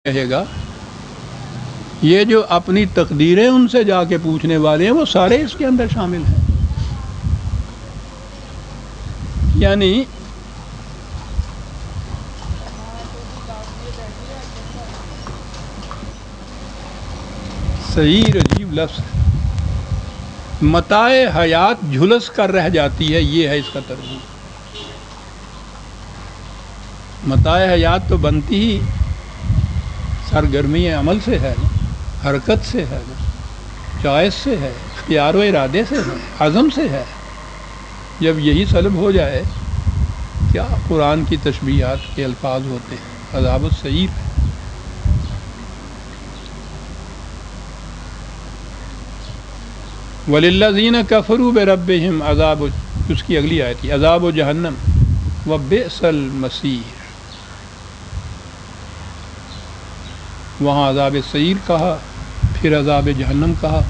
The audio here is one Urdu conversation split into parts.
کہے گا یہ جو اپنی تقدیریں ان سے جا کے پوچھنے والے ہیں وہ سارے اس کے اندر شامل ہیں. یعنی صحیح عجیب لفظ ہے. متاع حیات جھلس کر رہ جاتی ہے، یہ ہے اس کا ترجمہ. متاع حیات تو بنتی ہی سرگرمی عمل سے ہے، حرکت سے ہے، چوائس سے ہے، اختیار و ارادے سے ہے، عزم سے ہے. جب یہی سلب ہو جائے کیا قرآن کی تشبیہات کے الفاظ ہوتے ہیں. عذاب السعیر ہے. وَلِلَّذِينَ كَفَرُوا بِرَبِّهِمْ عذاب، اس کی اگلی آیت ہے عذاب جہنم وَبِئْسَ الْمَصِيرُ. وہاں عذاب سعیر کہا، پھر عذاب جہنم کہا.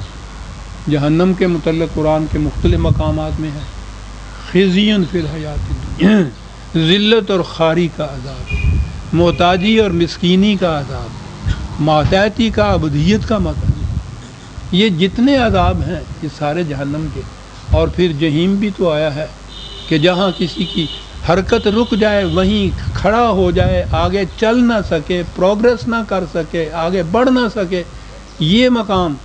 جہنم کے متعلق قرآن کے مختلف مقامات میں ہے خزی فی الحیات الدنیا، ذلت اور خاری کا عذاب، محتاجی اور مسکینی کا عذاب، ماتحتی کا، عبودیت کا مقام. یہ جتنے عذاب ہیں یہ سارے جہنم کے. اور پھر جہیم بھی تو آیا ہے کہ جہاں کسی کی حرکت رک جائے وہیں کھڑا ہو جائے، آگے چل نہ سکے، پروگرس نہ کر سکے، آگے بڑھ نہ سکے. یہ مقام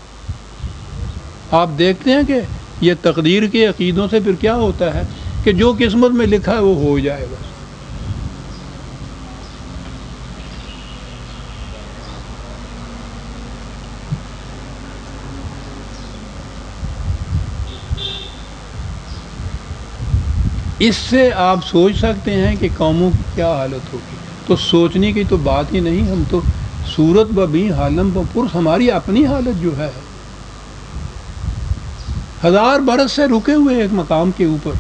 آپ دیکھتے ہیں کہ یہ تقدیر کے عقیدوں سے پھر کیا ہوتا ہے کہ جو قسمت میں لکھا ہے وہ ہو جائے بس. اس سے آپ سوچ سکتے ہیں کہ قوموں کی کیا حالت ہوگی. تو سوچنے کی تو بات ہی نہیں، ہم تو صورت ببیں حالم بپرس، ہماری اپنی حالت جو ہے 1000 برس سے رکے ہوئے ایک مقام کے اوپر.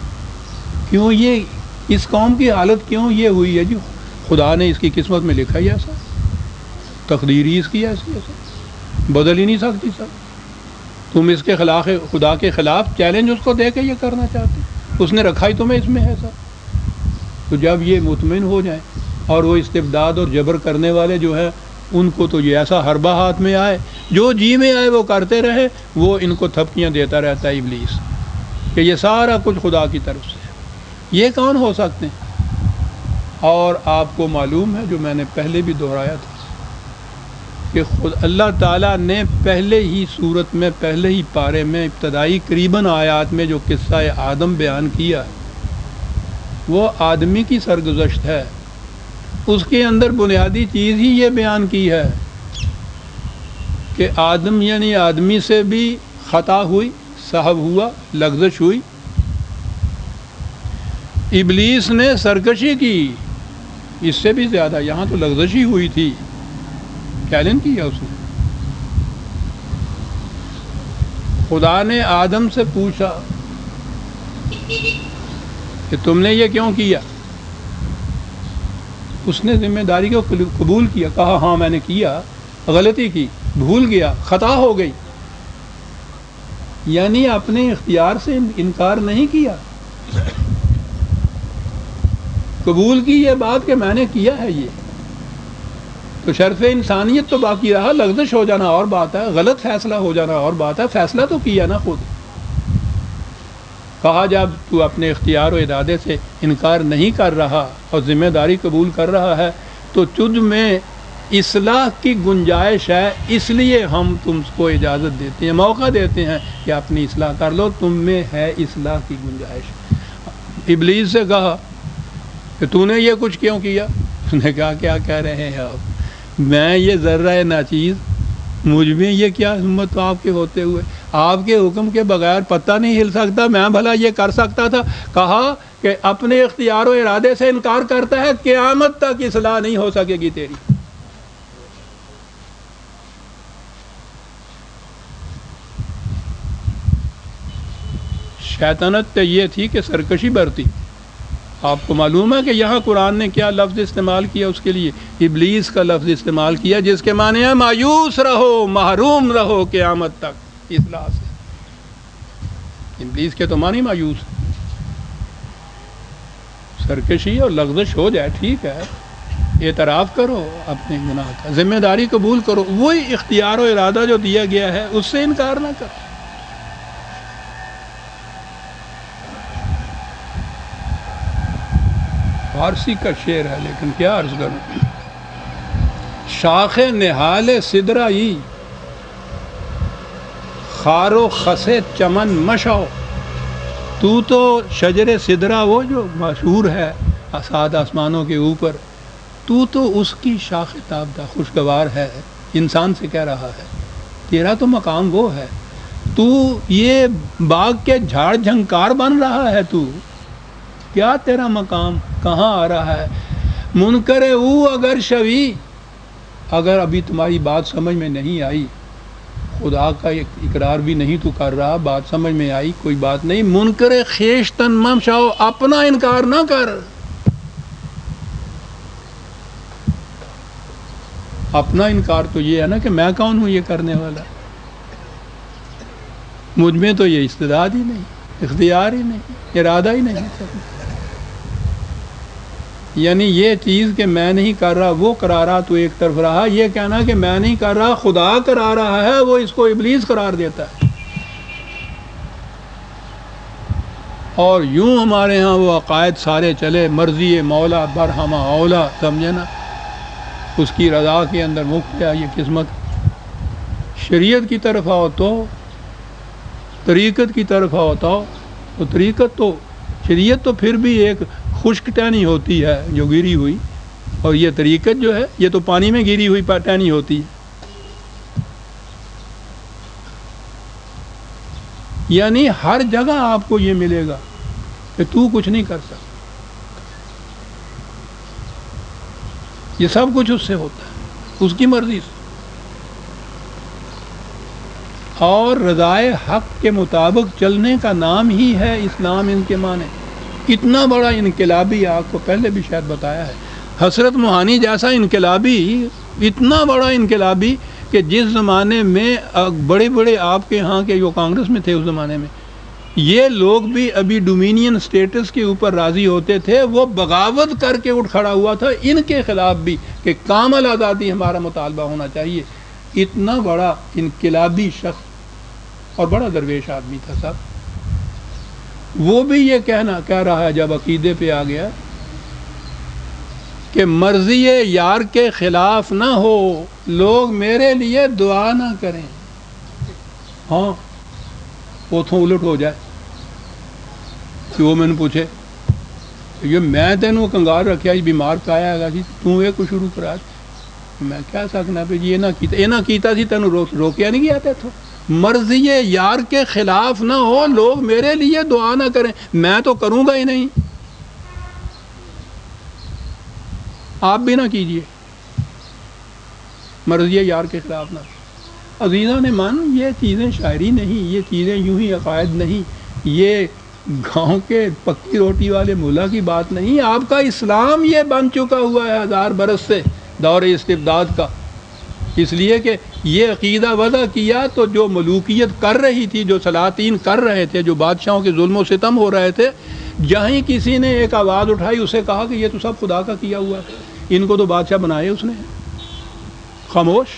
کیوں یہ اس قوم کی حالت کیوں یہ ہوئی ہے؟ جی خدا نے اس کی قسمت میں لکھا ہی ایسا، تقدیر ہی اس کی ایسی بدل ہی نہیں سکتی. سب تم اس کے خلاف، خدا کے خلاف چیلنج اس کو دے کے یہ کرنا چاہتے، اس نے رکھا ہی تمہیں اس میں ہے سب. تو جب یہ مطمئن ہو جائیں اور وہ استبداد اور جبر کرنے والے جو ہے ان کو تو یہ ایسا حربہ ہاتھ میں آئے، جو جی میں آئے وہ کرتے رہے، وہ ان کو تھپکیاں دیتا رہتا ہے ابلیس کہ یہ سارا کچھ خدا کی طرف سے ہے. یہ کون ہو سکتے ہیں؟ اور آپ کو معلوم ہے جو میں نے پہلے بھی دہرایا تھا کہ خود اللہ تعالیٰ نے پہلے ہی صورت میں، پہلے ہی پارے میں، ابتدائی قریباً آیات میں جو قصہ آدم بیان کیا وہ آدمی کی سرگزشت ہے. اس کے اندر بنیادی چیز ہی یہ بیان کی ہے کہ آدم یعنی آدمی سے بھی خطا ہوئی، سہو ہوا، لغزش ہوئی. ابلیس نے سرکشی کی، اس سے بھی زیادہ، یہاں تو لغزش ہی ہوئی تھی، چیلنج کیا اس نے. خدا نے آدم سے پوچھا کہ تم نے یہ کیوں کیا؟ اس نے ذمہ داری کو قبول کیا، کہا ہاں میں نے کیا، غلطی کی، بھول گیا، خطا ہو گئی. یعنی اپنے اختیار سے انکار نہیں کیا، قبول کی یہ بات کہ میں نے کیا ہے. یہ تو شرف انسانیت تو باقی رہا. لغزش ہو جانا اور بات ہے، غلط فیصلہ ہو جانا اور بات ہے، فیصلہ تو کیا نا خود. کہا جب تو اپنے اختیار و ارادے سے انکار نہیں کر رہا اور ذمہ داری قبول کر رہا ہے تو تجھ میں اصلاح کی گنجائش ہے، اس لیے ہم تم کو اجازت دیتے ہیں، موقع دیتے ہیں کہ اپنی اصلاح کر لو، تم میں ہے اصلاح کی گنجائش. ابلیس سے کہا کہ تو نے یہ کچھ کیوں کیا؟ اس نے کہا کیا کہہ رہے ہیں آپ، میں یہ ذرہ ناچیز، مجھ میں یہ کیا ہمت آپ کے ہوتے ہوئے، آپ کے حکم کے بغیر پتہ نہیں ہل سکتا، میں بھلا یہ کر سکتا تھا. کہا کہ اپنے اختیار و ارادے سے انکار کرتا ہے، قیامت تک اصلاح نہیں ہو سکے گی تیری. شیطنت یہ تھی کہ سرکشی برتی. آپ کو معلوم ہے کہ یہاں قرآن نے کیا لفظ استعمال کیا اس کے لیے؟ ابلیس کا لفظ استعمال کیا، جس کے معنی ہے مایوس رہو، محروم رہو قیامت تک اصلاح سے. ابلیس کے تو معنی مایوس ہے. سرکشی اور لغزش ہو جائے ٹھیک ہے، اعتراف کرو اپنے گناہ کا، ذمہ داری قبول کرو، وہی اختیار و ارادہ جو دیا گیا ہے اس سے انکار نہ کرو۔ فارسی کا شعر ہے لیکن کیا عرض کروں، شاخ نہال سدرائی خار و خس چمن مشو، تو شجر سدرا وہ جو مشہور ہے سات آسمانوں کے اوپر، تو اس کی شاخ تابدہ خوشگوار ہے، انسان سے کہہ رہا ہے تیرا تو مقام وہ ہے، تو یہ باغ کے جھاڑ جھنکار بن رہا ہے، تو کیا تیرا مقام کہاں آ رہا ہے؟ منکر او اگر شوی، اگر ابھی تمہاری بات سمجھ میں نہیں آئی، خدا کا اقرار بھی نہیں تو کر رہا، بات سمجھ میں آئی کوئی بات نہیں، منکر خیشتن ممشاؤ، اپنا انکار نہ کر، اپنا انکار تو یہ ہے نا کہ میں کون ہوں یہ کرنے والا، مجھ میں تو یہ استعداد ہی نہیں، اختیار ہی نہیں، ارادہ ہی نہیں کرنا، یعنی یہ چیز کہ میں نہیں کر رہا وہ کرا رہا تو ایک طرف رہا، یہ کہنا کہ میں نہیں کر رہا خدا کرا رہا ہے، وہ اس کو ابلیس قرار دیتا ہے۔ اور یوں ہمارے ہاں وہ عقائد سارے چلے، مرضی مولا برہمہ اولا، سمجھے نا، اس کی رضا کے اندر مفت ہے یہ قسمت۔ شریعت کی طرف آؤ تو، طریقت کی طرف آؤ تو طریقت تو، شریعت تو پھر بھی ایک خشک ٹہنی ہوتی ہے جو گری ہوئی، اور یہ طریقت جو ہے یہ تو پانی میں گری ہوئی ٹہنی ہوتی ہے، یعنی ہر جگہ آپ کو یہ ملے گا کہ تو کچھ نہیں کر سکتا، یہ سب کچھ اس سے ہوتا ہے، اس کی مرضی سے، اور رضائے حق کے مطابق چلنے کا نام ہی ہے اسلام۔ ان کے معنی کتنا بڑا انقلابی، آپ کو پہلے بھی شاید بتایا ہے، حسرت موہانی جیسا انقلابی، اتنا بڑا انقلابی کہ جس زمانے میں بڑے بڑے آپ کے ہاں کے جو کانگریس میں تھے اس زمانے میں، یہ لوگ بھی ابھی ڈومینین سٹیٹس کے اوپر راضی ہوتے تھے، وہ بغاوت کر کے اٹھ کھڑا ہوا تھا ان کے خلاف بھی کہ کامل آزادی ہمارا مطالبہ ہونا چاہیے۔ اتنا بڑا انقلابی شخص اور بڑا درویش آدمی تھا صاحب، وہ بھی یہ کہہ رہا ہے جب عقیدے پہ آ گیا کہ مرضی یار کے خلاف نہ ہو، لوگ میرے لیے دعا نہ کریں۔ ہاں اتوں الٹ ہو جائے کہ وہ میں نے پوچھے یہ میں تینوں کنگار رکھیا جی بیمار پایا گا جی تو یہ کچھ شروع کرا، میں کہہ سکنا پہ جی یہ نہ کیتا سی تینوں روکیا نہیں گیا تھا، مرضی یار کے خلاف نہ ہو، لوگ میرے لیے دعا نہ کریں، میں تو کروں گا ہی نہیں، آپ بھی نہ کیجئے، مرضی یار کے خلاف نہ ہو۔ عزیزاں نے مان، یہ چیزیں شاعری نہیں، یہ چیزیں یوں ہی عقائد نہیں، یہ گاؤں کے پکی روٹی والے ملا کی بات نہیں، آپ کا اسلام یہ بن چکا ہوا ہے 1000 برس سے، دور استبداد کا، اس لیے کہ یہ عقیدہ وضع کیا تو جو ملوکیت کر رہی تھی، جو سلاطین کر رہے تھے، جو بادشاہوں کے ظلم و ستم ہو رہے تھے، جہیں کسی نے ایک آواز اٹھائی اسے کہا کہ یہ تو سب خدا کا کیا ہوا ہے، ان کو تو بادشاہ بنائے اس نے، خاموش۔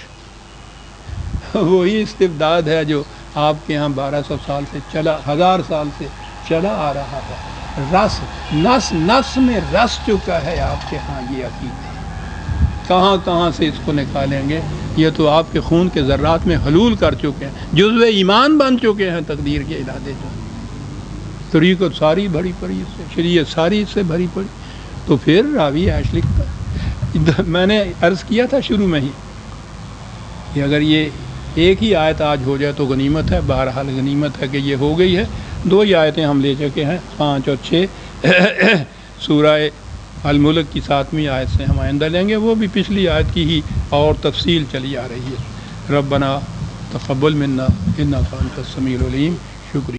وہی استبداد ہے جو آپ کے ہاں 1200 سال سے چلا، 1000 سال سے چلا آ رہا ہے، رس نس نس میں رس چکا ہے آپ کے ہاں یہ عقیدہ، کہاں کہاں سے اس کو نکالیں گے، یہ تو آپ کے خون کے ذرات میں حلول کر چکے ہیں، جزو ایمان بن چکے ہیں تقدیر کے ارادے جو، طریقت ساری بھری پڑی اس سے، شریعت ساری اس سے بھری پڑی، تو پھر راوی عیش لکھتا ہے۔ میں نے عرض کیا تھا شروع میں ہی کہ اگر یہ ایک ہی آیت آج ہو جائے تو غنیمت ہے، بہرحال غنیمت ہے کہ یہ ہو گئی ہے، 2 ہی آیتیں ہم لے چکے ہیں، 5 اور 6 سورہ الملک کی 7ویں آیت سے ہم آئندہ لیں گے، وہ بھی پچھلی آیت کی ہی اور تفصیل چلی آ رہی ہے۔ ربنا تقبل منا انک انت السمیع العلیم، شکریہ۔